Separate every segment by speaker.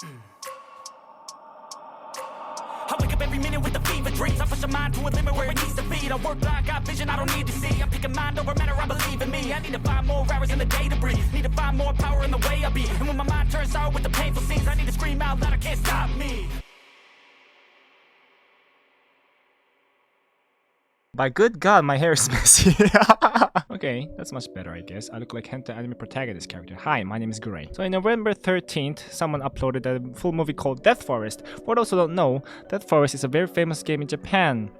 Speaker 1: I wake up every minute with the fever dreams. I push a mind to a limit where it needs to be. I work blind, got vision I don't need to see. I'm picking mind over matter, I believe in me. I need to find more hours in the day to breathe. Need to find more power in the way I be. And when my mind turns sour with the painful scenes, I need to scream out loud, I can't stop me.
Speaker 2: By good god, my hair is messy. Okay, that's much better, I guess. I look like hentai anime protagonist character. Hi, my name is Gray. So on November 13th, someone uploaded a full movie called Death Forest. For those who don't know, Death Forest is a very famous game in Japan,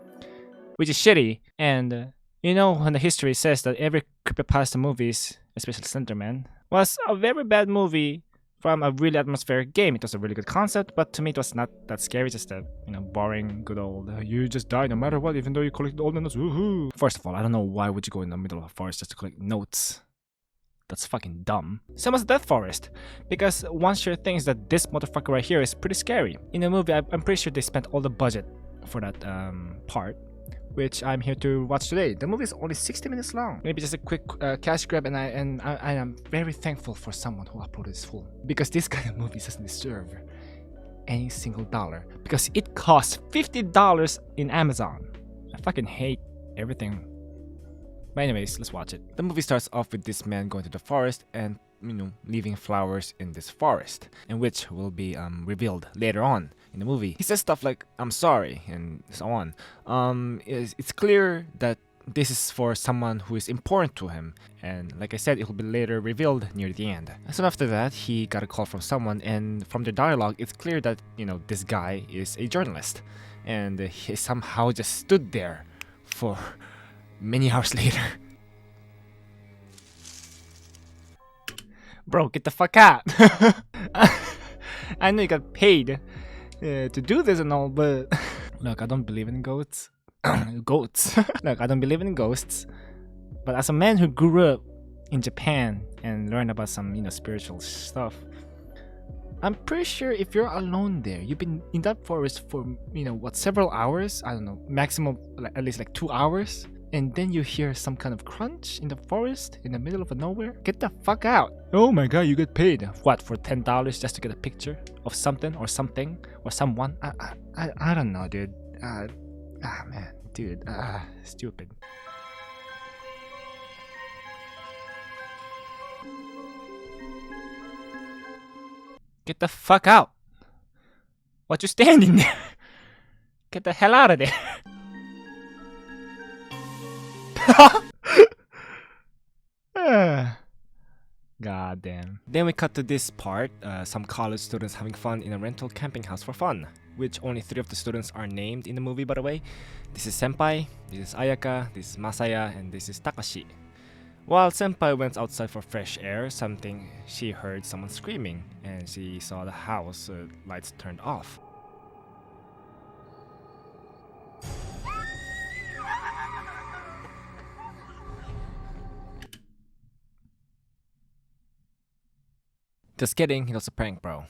Speaker 2: which is shitty. And you know when the history says that every creepypasta movies, especially Slenderman, was a very bad movie from a really atmospheric game. It was a really good concept, but to me it was not that scary, just a, you know, boring, good old, you just die no matter what, even though you collect all the notes, woohoo! First of all, I don't know why would you go in the middle of a forest just to collect notes. That's fucking dumb. Same as Death Forest, because one sure thing is that this motherfucker right here is pretty scary. In the movie, I'm pretty sure they spent all the budget for that part, which I'm here to watch today. The movie is only 60 minutes long. Maybe just a quick cash grab, and I am very thankful for someone who uploaded this full, because this kind of movie doesn't deserve any single dollar, because it costs $50 in Amazon. I fucking hate everything. But anyways, let's watch it. The movie starts off with this man going to the forest and, you know, leaving flowers in this forest, and which will be revealed later on in the movie. He says stuff like, "I'm sorry," and so on. It's clear that this is for someone who is important to him, and like I said, it will be later revealed near the end. So after that, he got a call from someone, and from the dialogue, it's clear that, you know, this guy is a journalist, and he somehow just stood there for many hours later. Bro, get the fuck out. I know you got paid to do this and all, but look, I don't believe in goats. Goats. Look, I don't believe in ghosts, but as a man who grew up in Japan and learned about some, you know, spiritual stuff, I'm pretty sure if you're alone there, you've been in that forest for, you know, what, several hours? I don't know, maximum at least like 2 hours. And then you hear some kind of crunch in the forest in the middle of nowhere. Get the fuck out. Oh my god, you get paid. What, for $10 just to get a picture of something or something or someone? I don't know, dude. Man, dude, stupid. Get the fuck out. What you standing there? Get the hell out of there. God damn. Then we cut to this part, some college students having fun in a rental camping house for fun, which only 3 of the students are named in the movie, by the way. This is Senpai, this is Ayaka, this is Masaya, and this is Takashi. While Senpai went outside for fresh air, she heard someone screaming, and she saw the house lights turned off. Just kidding, it was a prank, bro.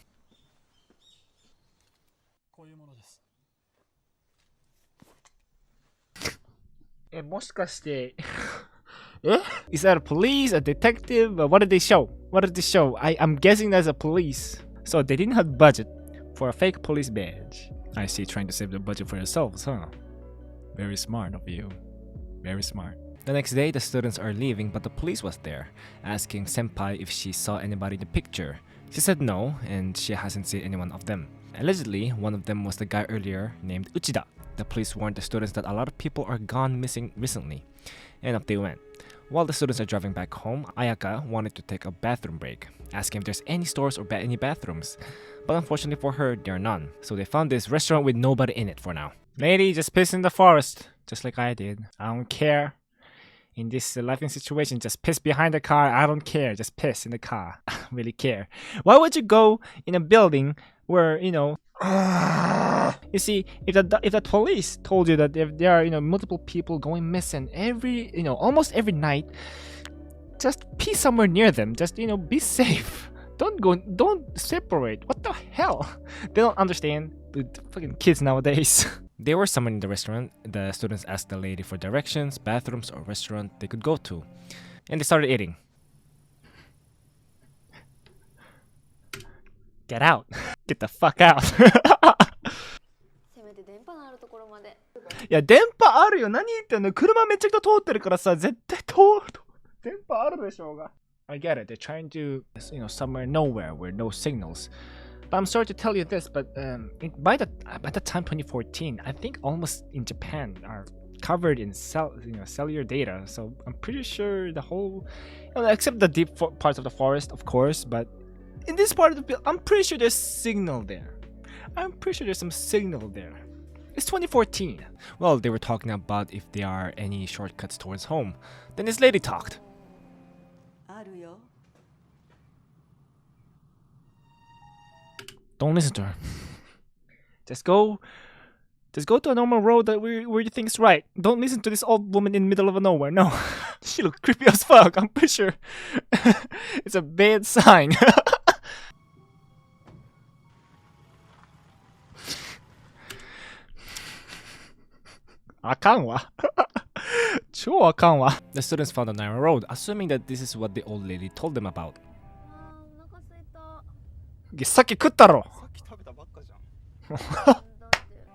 Speaker 2: Is that a police, a detective? What did they show? What did they show? I'm guessing that's a police. So they didn't have budget for a fake police badge. I see, trying to save the budget for yourselves, huh? Very smart of you. Very smart. The next day, the students are leaving, but the police was there, asking Senpai if she saw anybody in the picture. She said no, and she hasn't seen anyone of them. Allegedly, one of them was the guy earlier named Uchida. The police warned the students that a lot of people are gone missing recently, and up they went. While the students are driving back home, Ayaka wanted to take a bathroom break, asking if there's any stores or any bathrooms. But unfortunately for her, there are none. So they found this restaurant with nobody in it for now. Lady, just piss in the forest, just like I did. I don't care. In this life situation, just piss behind the car. I don't care. Just piss in the car. I don't really care. Why would you go in a building where, you know... You see, if the police told you that if there are, you know, multiple people going missing almost every night, just pee somewhere near them. Just, you know, be safe. Don't separate. What the hell? They don't understand. The fucking kids nowadays. There were someone in the restaurant. The students asked the lady for directions, bathrooms, or restaurant they could go to, and they started eating. Get out. Get the fuck out.
Speaker 3: せめて電波のあるところまで。
Speaker 2: いや、電波あるよ。何言ってんの？車めちゃくちゃ通ってるからさ、絶対通る。電波あるでしょうが。I get it. They're trying to, somewhere nowhere where no signals. But I'm sorry to tell you this, but by the time 2014, I think almost in Japan are covered in cellular data. So I'm pretty sure the whole, except the deep parts of the forest, of course. But in this part of the, I'm pretty sure there's signal there. I'm pretty sure there's some signal there. It's 2014. Well, they were talking about if there are any shortcuts towards home. Then this lady talked.
Speaker 3: あるよ。
Speaker 2: Don't listen to her. Just go to a normal road where you think is right. Don't listen to this old woman in the middle of nowhere. No. She looked creepy as fuck. I'm pretty sure it's a bad sign. あかんわ。超あかんわ。The students found a narrow road, assuming that this is what the old lady told them about.
Speaker 3: あー、お腹すいた。
Speaker 2: さっき食ったろ。
Speaker 4: さっき食べたばっかじゃん。
Speaker 3: だって。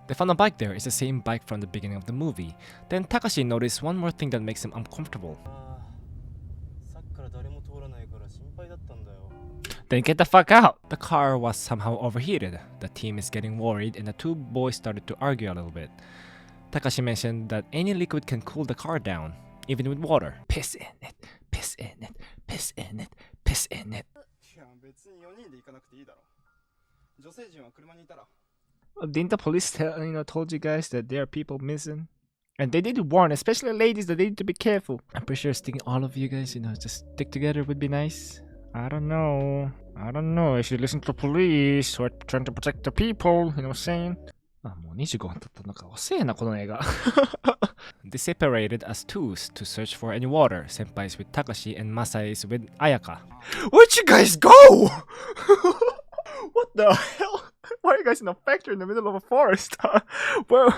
Speaker 2: They found a bike there. It's the same bike from the beginning of the movie. Then Takashi noticed one more thing that makes him uncomfortable.
Speaker 4: さっきから誰も通らないから心配だったんだよ。
Speaker 2: Then get the fuck out! The car was somehow overheated. The team is getting worried and the two boys started to argue a little bit. Takashi mentioned that any liquid can cool the car down, even with water. Piss in it, piss in it, piss in it, piss in it.
Speaker 4: いや、別に4人で行かなくていいだろ。女性陣は車にいたら。
Speaker 2: Didn't the police told you guys that there are people missing? And they did warn, especially ladies, that they need to be careful. I'm pretty sure sticking all of you guys, just stick together would be nice. I don't know. I should listen to the police who are trying to protect the people, you know what I'm saying? もう25分経ったのか遅えなこの映画 They separated as twos to search for any water. Senpai is with Takashi and Masai is with Ayaka. Where'd you guys go? What the hell? Why are you guys in a factory in the middle of a forest? Well,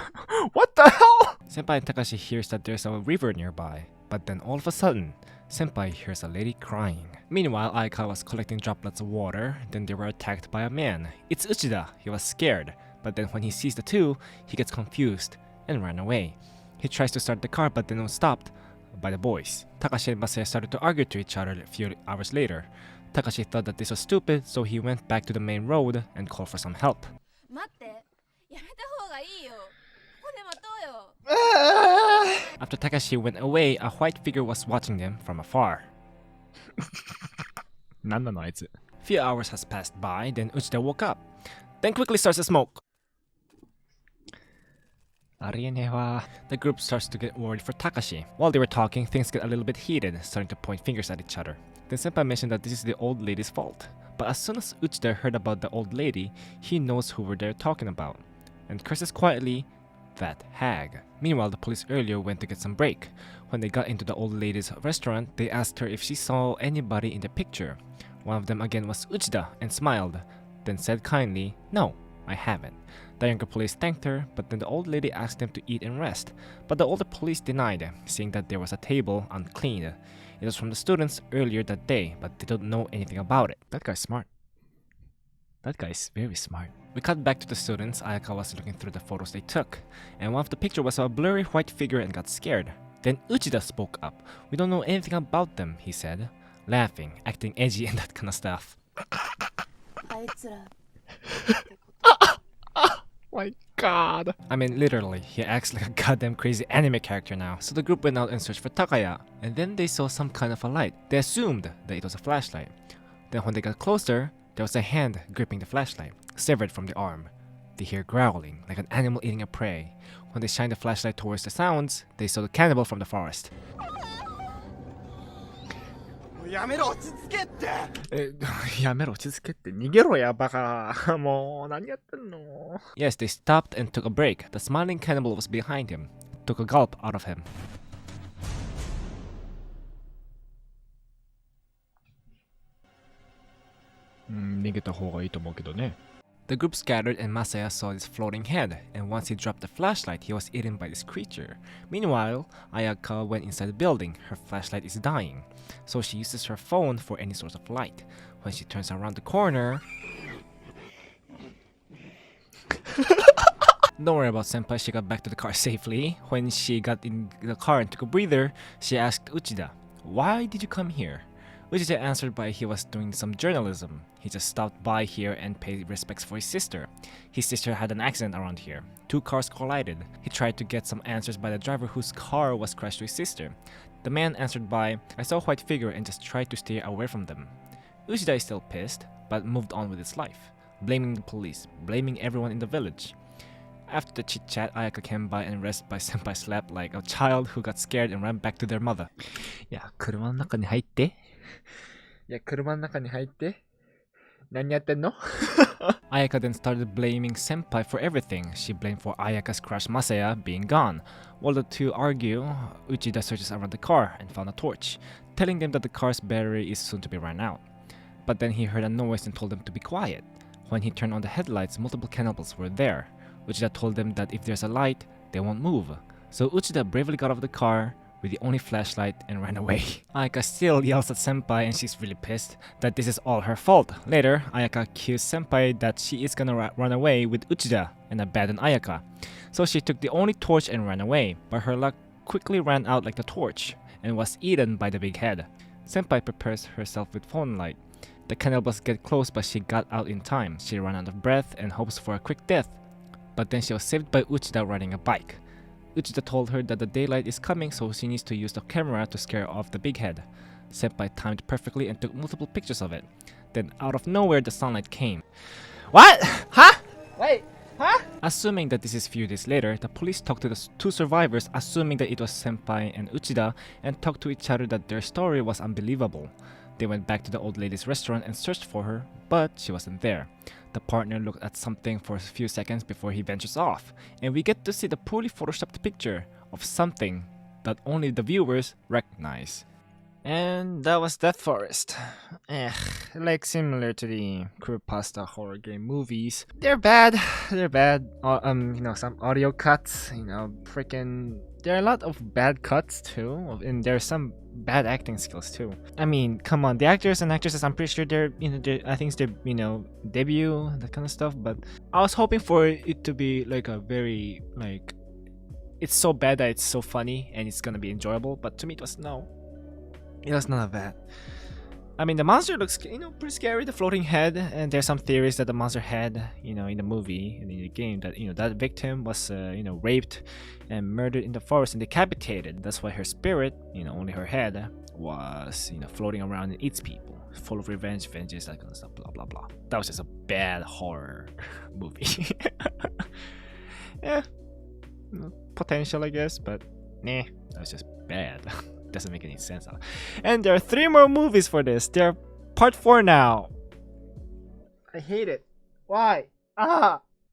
Speaker 2: what the hell? Senpai and Takashi hears that there's a river nearby. But then all of a sudden, Senpai hears a lady crying. Meanwhile, Ayaka was collecting droplets of water. Then they were attacked by a man. It's Uchida. He was scared. But then when he sees the two, he gets confused and ran away. He tries to start the car but then was stopped by the boys. Takashi and Masaya started to argue to each other a few hours later. Takashi thought that this was stupid, so he went back to the main road and called for some help.
Speaker 3: 待って。やめた方がいいよ。ここで待とうよ。
Speaker 2: After Takashi went away, a white figure was watching them from afar. 何なのあいつ? Few hours has passed by, then Uchida woke up. Then quickly starts to smoke. The group starts to get worried for Takashi. While they were talking, things get a little bit heated, starting to point fingers at each other. Then Senpai mentioned that this is the old lady's fault. But as soon as Uchida heard about the old lady, he knows who they're talking about, and curses quietly, "That hag." Meanwhile, the police earlier went to get some break. When they got into the old lady's restaurant, they asked her if she saw anybody in the picture. One of them again was Uchida and smiled, then said kindly, "No, I haven't." The younger police thanked her, but then the old lady asked them to eat and rest. But the older police denied, saying that there was a table uncleaned. It was from the students earlier that day, but they don't know anything about it. That guy's smart. That guy's very smart. We cut back to the students. Ayaka was looking through the photos they took, and one of the pictures was a blurry white figure and got scared. Then Uchida spoke up. "We don't know anything about them," he said, laughing, acting edgy and that kind of stuff.
Speaker 3: あいつら。
Speaker 2: My god. I mean, literally, he acts like a goddamn crazy anime character now. So the group went out and searched for Takaya, and then they saw some kind of a light. They assumed that it was a flashlight. Then when they got closer, there was a hand gripping the flashlight, severed from the arm. They hear growling, like an animal eating a prey. When they shined the flashlight towards the sounds, they saw the cannibal from the forest.
Speaker 4: やめろ、落ち着けって。
Speaker 2: やめろ、落ち着けって逃げろや、バカ。もう、何やってんの? Yes, they stopped and took a break. The smiling cannibal was behind him, took a gulp out of him. 逃げた方がいいと思うけどね。The group scattered and Masaya saw this floating head, and once he dropped the flashlight, he was eaten by this creature. Meanwhile, Ayaka went inside the building. Her flashlight is dying, so she uses her phone for any source of light. When she turns around the corner... Don't worry about Senpai, she got back to the car safely. When she got in the car and took a breather, she asked Uchida, "Why did you come here?" Uchida answered by he was doing some journalism. He just stopped by here and paid respects for his sister. His sister had an accident around here. 2 cars collided. He tried to get some answers by the driver whose car was crashed to his sister. The man answered by, "I saw a white figure and just tried to stay away from them." Uchida is still pissed, but moved on with his life, blaming the police, blaming everyone in the village. After the chit-chat, Ayaka came by and rested by Senpai's lap like a child who got scared and ran back to their mother. いや、車の中に入って。いや、車の中に入って。何やってんの? Ayaka then started blaming Senpai for everything. She blamed for Ayaka's crush Masaya being gone. While the two argue, Uchida searches around the car and found a torch, telling them that the car's battery is soon to be run out. But then he heard a noise and told them to be quiet. When he turned on the headlights, multiple cannibals were there. Uchida told them that if there's a light, they won't move. So Uchida bravely got out of the car with the only flashlight and ran away. Ayaka still yells at Senpai and she's really pissed that this is all her fault. Later, Ayaka accused Senpai that she is gonna run away with Uchida and abandon Ayaka. So she took the only torch and ran away, but her luck quickly ran out like the torch and was eaten by the big head. Senpai prepares herself with phone light. The cannibals get close, but she got out in time. She ran out of breath and hopes for a quick death. But then she was saved by Uchida riding a bike. Uchida told her that the daylight is coming, so she needs to use the camera to scare off the big head. Senpai timed perfectly and took multiple pictures of it. Then out of nowhere, the sunlight came. What? Huh? Wait, huh? Assuming that this is few days later, the police talked to the 2 survivors, assuming that it was Senpai and Uchida, and talked to each other that their story was unbelievable. They went back to the old lady's restaurant and searched for her, but she wasn't there. The partner looked at something for a few seconds before he ventures off, and we get to see the poorly photoshopped picture of something that only the viewers recognize. And that was Death Forest. Like similar to the creepypasta horror game movies. They're bad. They're bad. Some audio cuts. There are a lot of bad cuts too, and there's some bad acting skills too. I mean, come on, the actors and actresses, I'm pretty sure I think it's their, debut, that kind of stuff. But I was hoping for it to be like a very, it's so bad that it's so funny and it's gonna be enjoyable. But to me, it was not that. I mean, the monster looks, pretty scary, the floating head, and there's some theories that the monster had, in the movie and in the game that, that victim was, raped and murdered in the forest and decapitated. That's why her spirit, only her head, was, floating around and eats people, full of revenge, vengeance, that kind of stuff, blah, blah, blah. That was just a bad horror movie. Yeah, potential, I guess, but nah, that was just bad. Doesn't make any sense. And there are 3 more movies for this. They're part 4 now. I hate it. Why?